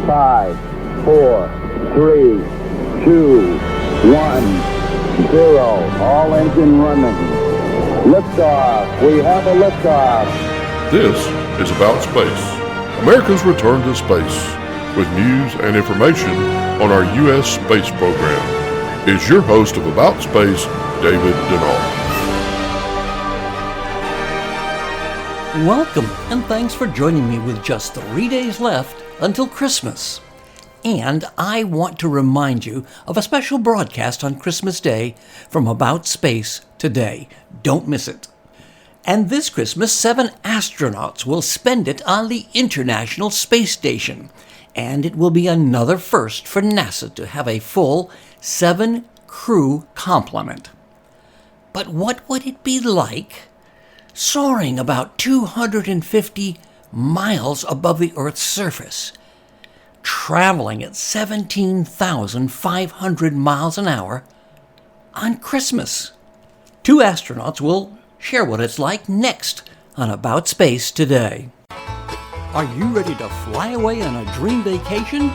5, 4, 3, 2, 1, 0. All engine running. Liftoff. We have a liftoff. This is About Space, America's return to space, with news and information on our U.S. space program. Is your host of About Space, David Denault. Welcome, and thanks for joining me with just 3 days left until Christmas. And I want to remind you of a special broadcast on Christmas Day from About Space today. Don't miss it. And this Christmas, 7 astronauts will spend it on the International Space Station. And it will be another first for NASA to have a full 7 crew complement. But what would it be like soaring about 250 miles above the Earth's surface, traveling at 17,500 miles an hour on Christmas? 2 astronauts will share what it's like next on About Space today. Are you ready to fly away on a dream vacation?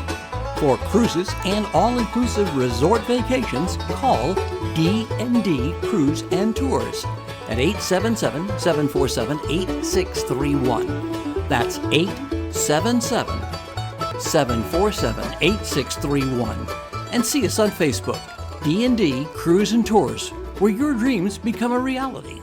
For cruises and all-inclusive resort vacations, call D&D Cruise and Tours at 877-747-8631. That's 877-747-8631. And see us on Facebook, D&D Cruise and Tours, where your dreams become a reality.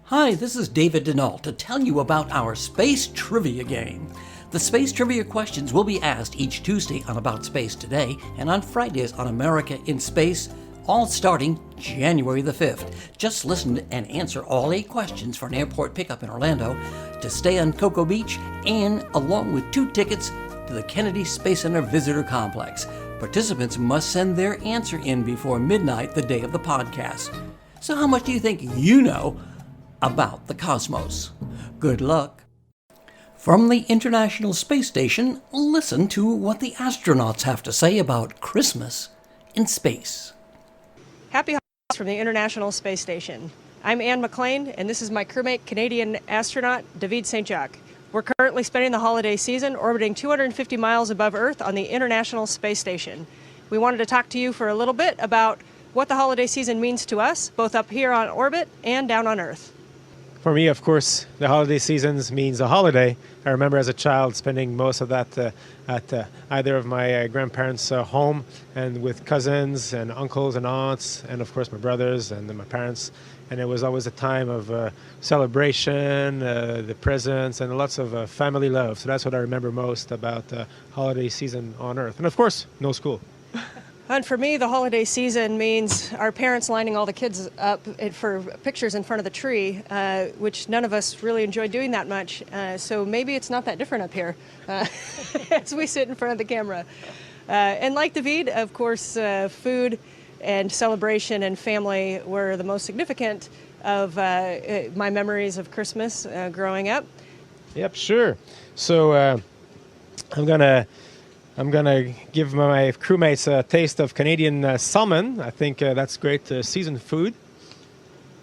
Hi, this is David Denault to tell you about our Space Trivia game. The Space Trivia questions will be asked each Tuesday on About Space Today and on Fridays on America in Space, all starting January the 5th. Just listen and answer all 8 questions for an airport pickup in Orlando, to stay on Cocoa Beach, and along with 2 tickets to the Kennedy Space Center Visitor Complex. Participants must send their answer in before midnight the day of the podcast. So how much do you think you know about the cosmos? Good luck. From the International Space Station, listen to what the astronauts have to say about Christmas in space. Happy holidays from the International Space Station. I'm Anne McLean, and this is my crewmate, Canadian astronaut David Denault. We're currently spending the holiday season orbiting 250 miles above Earth on the International Space Station. We wanted to talk to you for a little bit about what the holiday season means to us, both up here on orbit and down on Earth. For me, of course, the holiday seasons means a holiday. I remember as a child spending most of that at either of my grandparents' home, and with cousins and uncles and aunts, and of course my brothers and my parents. And it was always a time of celebration, the presents, and lots of family love. So that's what I remember most about the holiday season on Earth. And of course, no school. And for me, the holiday season means our parents lining all the kids up for pictures in front of the tree, which none of us really enjoy doing that much. So maybe it's not that different up here as we sit in front of the camera. And like David, of course, food and celebration and family were the most significant of my memories of Christmas growing up. Yep, sure. So I'm gonna give my crewmates a taste of Canadian salmon. I think that's great seasoned food.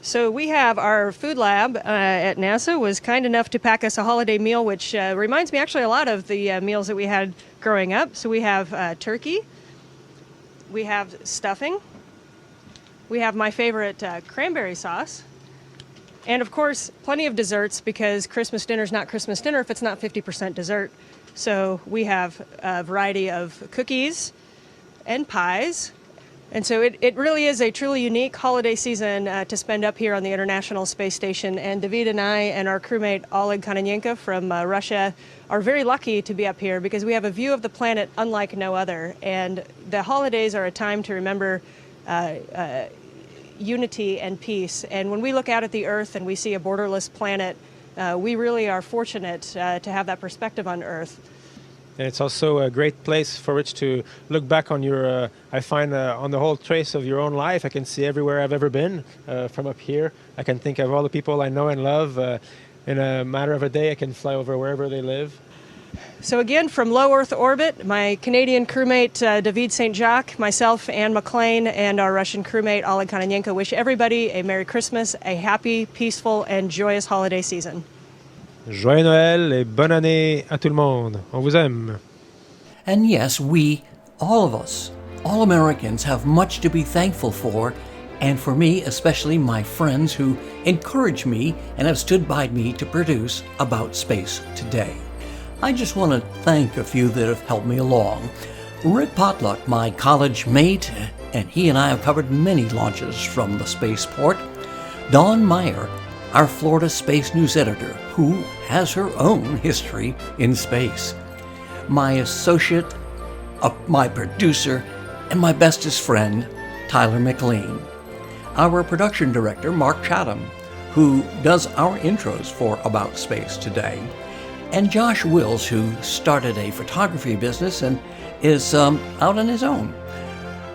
So we have our food lab at NASA was kind enough to pack us a holiday meal, which reminds me actually a lot of the meals that we had growing up. So we have turkey, we have stuffing, we have my favorite cranberry sauce, and of course plenty of desserts, because Christmas dinner is not Christmas dinner if it's not 50% dessert. So we have a variety of cookies and pies. And so it really is a truly unique holiday season to spend up here on the International Space Station. And David and I and our crewmate Oleg Kononenko from Russia are very lucky to be up here, because we have a view of the planet unlike no other. And the holidays are a time to remember unity and peace. And when we look out at the Earth and we see a borderless planet, we really are fortunate to have that perspective on Earth. And it's also a great place for which to look back on your, I find, on the whole trace of your own life. I can see everywhere I've ever been from up here. I can think of all the people I know and love. In a matter of a day, I can fly over wherever they live. So again, from low Earth orbit, my Canadian crewmate David Denault, myself, Anne McLean, and our Russian crewmate Oleg Kononenko wish everybody a Merry Christmas, a happy, peaceful, and joyous holiday season. Joyeux Noël et bonne année à tout le monde. On vous aime. And yes, we, all of us, all Americans, have much to be thankful for, and for me, especially my friends who encourage me and have stood by me to produce About Space Today. I just want to thank a few that have helped me along. Rick Potluck, my college mate, and he and I have covered many launches from the spaceport. Dawn Meyer, our Florida Space News editor, who has her own history in space. My associate, my producer, and my bestest friend, Tyler McLean. Our production director, Mark Chatham, who does our intros for About Space Today. And Josh Wills, who started a photography business and is out on his own.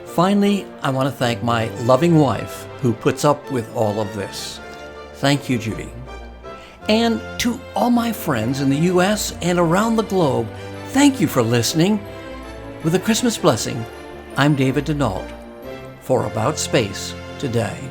Finally, I want to thank my loving wife, who puts up with all of this. Thank you, Judy. And to all my friends in the U.S. and around the globe, thank you for listening. With a Christmas blessing, I'm David Denault for About Space Today.